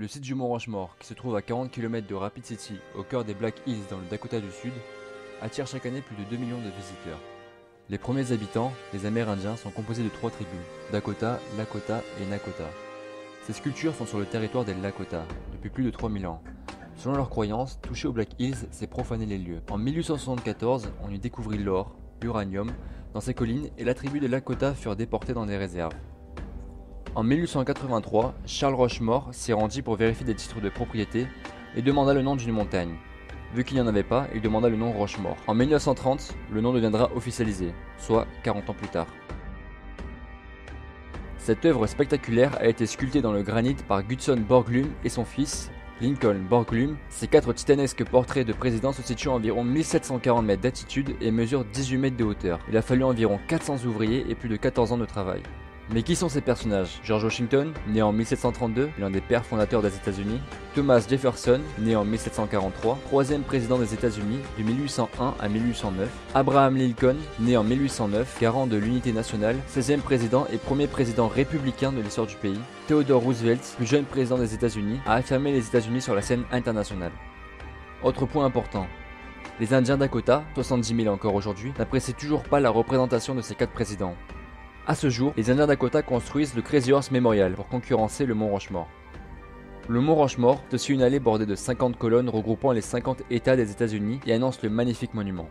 Le site du Mont Rushmore, qui se trouve à 40 km de Rapid City, au cœur des Black Hills dans le Dakota du Sud, attire chaque année plus de 2 millions de visiteurs. Les premiers habitants, les Amérindiens, sont composés de 3 tribus, Dakota, Lakota et Nakota. Ces sculptures sont sur le territoire des Lakota, depuis plus de 3000 ans. Selon leurs croyances, toucher aux Black Hills, c'est profaner les lieux. En 1874, on y découvrit l'or, l'uranium, dans ces collines et la tribu des Lakota furent déportés dans des réserves. En 1883, Charles Rushmore s'y rendit pour vérifier des titres de propriété et demanda le nom d'une montagne. Vu qu'il n'y en avait pas, il demanda le nom Rushmore. En 1930, le nom deviendra officialisé, soit 40 ans plus tard. Cette œuvre spectaculaire a été sculptée dans le granit par Gutzon Borglum et son fils, Lincoln Borglum. Ces 4 titanesques portraits de présidents se situent à environ 1740 mètres d'altitude et mesurent 18 mètres de hauteur. Il a fallu environ 400 ouvriers et plus de 14 ans de travail. Mais qui sont ces personnages? George Washington, né en 1732, l'un des pères fondateurs des États-Unis. Thomas Jefferson, né en 1743, troisième président des États-Unis de 1801 à 1809. Abraham Lincoln, né en 1809, garant de l'unité nationale, 16e président et premier président républicain de l'histoire du pays. Theodore Roosevelt, plus jeune président des États-Unis, a affirmé les États-Unis sur la scène internationale. Autre point important. Les Indiens Dakota, 70 000 encore aujourd'hui, n'apprécient toujours pas la représentation de ces 4 présidents. A ce jour, les Indiens Dakota construisent le Crazy Horse Memorial pour concurrencer le Mont Rushmore. Le Mont Rushmore est aussi une allée bordée de 50 colonnes regroupant les 50 États des États-Unis et annonce le magnifique monument.